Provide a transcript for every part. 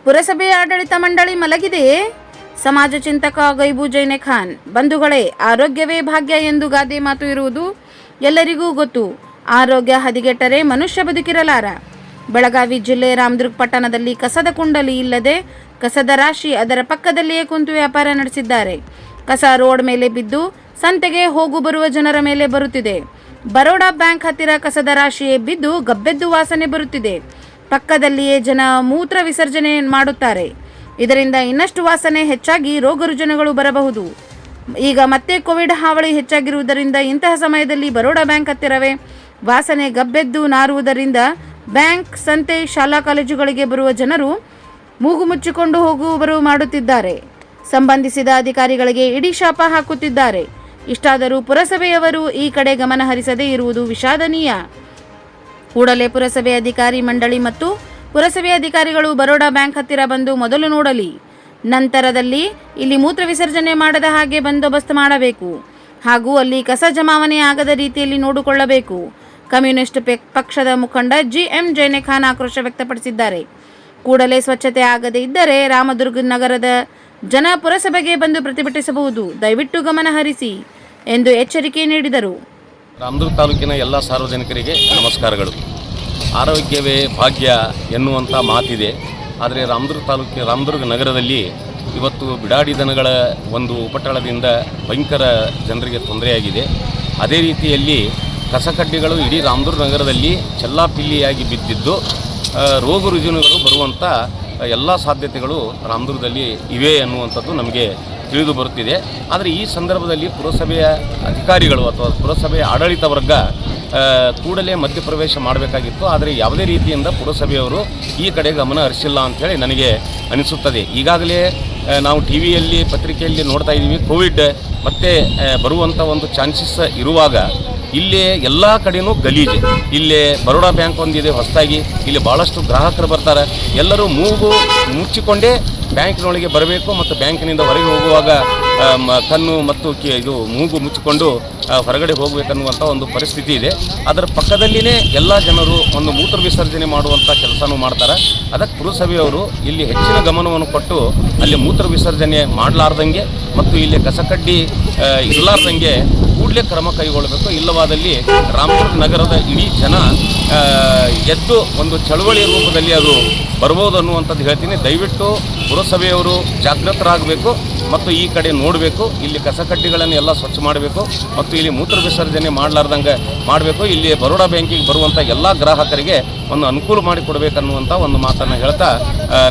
ಪುರಸಭೆ ಆಡಳಿತ ಮಂಡಳಿ ಮಲಗಿದೆಯೇ? ಸಮಾಜ ಚಿಂತಕ ಗೈಬು ಜೈನೆ ಖಾನ್. ಬಂಧುಗಳೇ, ಆರೋಗ್ಯವೇ ಭಾಗ್ಯ ಎಂದು ಗಾದೆ ಮಾತು ಇರುವುದು ಎಲ್ಲರಿಗೂ ಗೊತ್ತು. ಆರೋಗ್ಯ ಹದಿಗೆಟ್ಟರೆ ಮನುಷ್ಯ ಬದುಕಿರಲಾರ. ಬೆಳಗಾವಿ ಜಿಲ್ಲೆ ರಾಮದುರ್ಗ ಪಟ್ಟಣದಲ್ಲಿ ಕಸದ ಕುಂಡಲಿ ಇಲ್ಲದೆ ಕಸದ ರಾಶಿ ಅದರ ಪಕ್ಕದಲ್ಲಿಯೇ ಕುಂತು ವ್ಯಾಪಾರ ನಡೆಸಿದ್ದಾರೆ. ಕಸ ರೋಡ್ ಮೇಲೆ ಬಿದ್ದು ಸಂತೆಗೆ ಹೋಗು ಬರುವ ಜನರ ಮೇಲೆ ಬರುತ್ತಿದೆ. ಬರೋಡಾ ಬ್ಯಾಂಕ್ ಹತ್ತಿರ ಕಸದ ರಾಶಿಯೇ ಬಿದ್ದು ಗಬ್ಬೆದ್ದು ವಾಸನೆ ಬರುತ್ತಿದೆ. ಪಕ್ಕದಲ್ಲಿಯೇ ಜನ ಮೂತ್ರ ವಿಸರ್ಜನೆ ಮಾಡುತ್ತಾರೆ. ಇದರಿಂದ ಇನ್ನಷ್ಟು ವಾಸನೆ ಹೆಚ್ಚಾಗಿ ರೋಗ ರುಜಿನಗಳು ಬರಬಹುದು. ಈಗ ಮತ್ತೆ ಕೋವಿಡ್ ಹಾವಳಿ ಹೆಚ್ಚಾಗಿರುವುದರಿಂದ ಇಂತಹ ಸಮಯದಲ್ಲಿ ಬರೋಡಾ ಬ್ಯಾಂಕ್ ಹತ್ತಿರವೇ ವಾಸನೆ ಗಬ್ಬೆದ್ದು ನಾರುವುದರಿಂದ ಬ್ಯಾಂಕ್, ಸಂತೆ, ಶಾಲಾ ಕಾಲೇಜುಗಳಿಗೆ ಬರುವ ಜನರು ಮೂಗು ಮುಚ್ಚಿಕೊಂಡು ಹೋಗುವವರು ಮಾಡುತ್ತಿದ್ದಾರೆ. ಸಂಬಂಧಿಸಿದ ಅಧಿಕಾರಿಗಳಿಗೆ ಇಡೀ ಶಾಪ ಹಾಕುತ್ತಿದ್ದಾರೆ. ಇಷ್ಟಾದರೂ ಪುರಸಭೆಯವರು ಈ ಕಡೆ ಗಮನ ಹರಿಸದೇ ಇರುವುದು ವಿಷಾದನೀಯ. ಕೂಡಲೇ ಪುರಸಭೆ ಅಧಿಕಾರಿ ಮಂಡಳಿ ಮತ್ತು ಪುರಸಭೆ ಅಧಿಕಾರಿಗಳು ಬರೋಡಾ ಬ್ಯಾಂಕ್ ಹತ್ತಿರ ಬಂದು ಮೊದಲು ನೋಡಲಿ. ನಂತರದಲ್ಲಿ ಇಲ್ಲಿ ಮೂತ್ರ ವಿಸರ್ಜನೆ ಮಾಡದ ಹಾಗೆ ಬಂದೋಬಸ್ತ್ ಮಾಡಬೇಕು. ಹಾಗೂ ಅಲ್ಲಿ ಕಸ ಜಮಾವಣೆ ಆಗದ ರೀತಿಯಲ್ಲಿ ನೋಡಿಕೊಳ್ಳಬೇಕು. ಕಮ್ಯುನಿಸ್ಟ್ ಪಕ್ಷದ ಮುಖಂಡ GM ಜೈನೆ ಖಾನ್ ಆಕ್ರೋಶ ವ್ಯಕ್ತಪಡಿಸಿದ್ದಾರೆ. ಕೂಡಲೇ ಸ್ವಚ್ಛತೆ ಆಗದೇ ಇದ್ದರೆ ರಾಮದುರ್ಗ ನಗರದ ಜನ ಪುರಸಭೆಗೆ ಬಂದು ಪ್ರತಿಭಟಿಸಬಹುದು. ದಯವಿಟ್ಟು ಗಮನ ಹರಿಸಿ ಎಂದು ಎಚ್ಚರಿಕೆ ನೀಡಿದರು. ರಾಮದುರ್ಗ ತಾಲೂಕಿನ ಎಲ್ಲ ಸಾರ್ವಜನಿಕರಿಗೆ ನಮಸ್ಕಾರಗಳು. ಆರೋಗ್ಯವೇ ಭಾಗ್ಯ ಎನ್ನುವಂಥ ಮಾತಿದೆ. ಆದರೆ ರಾಮದುರ್ಗ ನಗರದಲ್ಲಿ ಇವತ್ತು ಬಿಡಾಡಿ ದನಗಳ ಒಂದು ಉಪಟಳದಿಂದ ಭಯಂಕರ ಜನರಿಗೆ ತೊಂದರೆಯಾಗಿದೆ. ಅದೇ ರೀತಿಯಲ್ಲಿ ಕಸಕಡ್ಡಿಗಳು ಇಡೀ ರಾಮದುರ್ಗ ನಗರದಲ್ಲಿ ಚೆಲ್ಲಾಪಿಲ್ಲಿಯಾಗಿ ಬಿದ್ದಿದ್ದು ರೋಗ ರುಜಿನಗಳು ಬರುವಂಥ ಎಲ್ಲ ಸಾಧ್ಯತೆಗಳು ರಾಮದುರ್ಗದಲ್ಲಿ ಇವೆ ಅನ್ನುವಂಥದ್ದು ನಮಗೆ ತಿಳಿದು ಬರುತ್ತಿದೆ. ಆದರೆ ಈ ಸಂದರ್ಭದಲ್ಲಿ ಪುರಸಭೆಯ ಅಧಿಕಾರಿಗಳು ಅಥವಾ ಪುರಸಭೆಯ ಆಡಳಿತ ವರ್ಗ ಕೂಡಲೇ ಮಧ್ಯಪ್ರವೇಶ ಮಾಡಬೇಕಾಗಿತ್ತು. ಆದರೆ ಯಾವುದೇ ರೀತಿಯಿಂದ ಪುರಸಭೆಯವರು ಈ ಕಡೆ ಗಮನ ಹರಿಸಿಲ್ಲ ಅಂಥೇಳಿ ನನಗೆ ಅನಿಸುತ್ತದೆ. ಈಗಾಗಲೇ ನಾವು ಟಿವಿಯಲ್ಲಿ, ಪತ್ರಿಕೆಯಲ್ಲಿ ನೋಡ್ತಾ ಇದ್ದೀವಿ, ಕೋವಿಡ್ ಮತ್ತೆ ಬರುವಂಥ ಒಂದು ಚಾನ್ಸಸ್ ಇರುವಾಗ ಇಲ್ಲಿ ಎಲ್ಲ ಕಡೆಯೂ ಗಲೀಜು. ಇಲ್ಲಿ ಬರೋಡಾ ಬ್ಯಾಂಕ್ ಒಂದಿದೆ ಹೊಸದಾಗಿ, ಇಲ್ಲಿ ಭಾಳಷ್ಟು ಗ್ರಾಹಕರು ಬರ್ತಾರೆ. ಎಲ್ಲರೂ ಮೂಗು ಮುಚ್ಚಿಕೊಂಡೇ ಬ್ಯಾಂಕಿನೊಳಗೆ ಬರಬೇಕು ಮತ್ತು ಬ್ಯಾಂಕಿನಿಂದ ಹೊರಗೆ ಹೋಗುವಾಗ ಕಣ್ಣು ಮತ್ತು ಇದು ಮೂಗು ಮುಚ್ಚಿಕೊಂಡು ಹೊರಗಡೆ ಹೋಗಬೇಕನ್ನುವಂಥ ಒಂದು ಪರಿಸ್ಥಿತಿ ಇದೆ. ಅದರ ಪಕ್ಕದಲ್ಲಿಯೇ ಎಲ್ಲ ಜನರು ಒಂದು ಮೂತ್ರ ವಿಸರ್ಜನೆ ಮಾಡುವಂಥ ಕೆಲಸನೂ ಮಾಡ್ತಾರೆ. ಅದಕ್ಕೆ ಪುರಸಭೆಯವರು ಇಲ್ಲಿ ಹೆಚ್ಚಿನ ಗಮನವನ್ನು ಕೊಟ್ಟು ಅಲ್ಲಿ ಮೂತ್ರ ವಿಸರ್ಜನೆ ಮಾಡಲಾರ್ದಂಗೆ ಮತ್ತು ಇಲ್ಲಿ ಕಸಕಡ್ಡಿ ಇರಲಾರ್ದಂಗೆ ಕೂಡಲೇ ಕ್ರಮ ಕೈಗೊಳ್ಳಬೇಕು. ಇಲ್ಲವಾದಲ್ಲಿ ರಾಮದುರ್ಗ ನಗರದ ಇಡೀ ಜನ ಎದ್ದು ಒಂದು ಚಳವಳಿ ರೂಪದಲ್ಲಿ ಅದು ಬರ್ಬೋದು ಅನ್ನುವಂಥದ್ದು ಹೇಳ್ತೀನಿ. ದಯವಿಟ್ಟು ಪುರಸಭೆಯವರು ಜಾಗೃತರಾಗಬೇಕು ಮತ್ತು ಈ ಕಡೆ ನೋಡಬೇಕು. ಇಲ್ಲಿ ಕಸಕಡ್ಡಿಗಳನ್ನು ಎಲ್ಲ ಸ್ವಚ್ಛ ಮಾಡಬೇಕು ಮತ್ತು ಇಲ್ಲಿ ಮೂತ್ರ ವಿಸರ್ಜನೆ ಮಾಡಲಾರ್ದಂಗೆ ಮಾಡಬೇಕು. ಇಲ್ಲಿ ಬರೋಡಾ ಬ್ಯಾಂಕಿಗೆ ಬರುವಂಥ ಎಲ್ಲ ಗ್ರಾಹಕರಿಗೆ ಒಂದು ಅನುಕೂಲ ಮಾಡಿಕೊಡಬೇಕನ್ನುವಂಥ ಒಂದು ಮಾತನ್ನು ಹೇಳ್ತಾ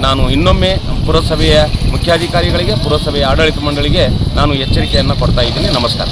ನಾನು ಇನ್ನೊಮ್ಮೆ ಪುರಸಭೆಯ ಮುಖ್ಯಾಧಿಕಾರಿಗಳಿಗೆ, ಪುರಸಭೆಯ ಆಡಳಿತ ಮಂಡಳಿಗೆ ನಾನು ಎಚ್ಚರಿಕೆಯನ್ನು ಕೊಡ್ತಾ ಇದ್ದೀನಿ. ನಮಸ್ಕಾರ.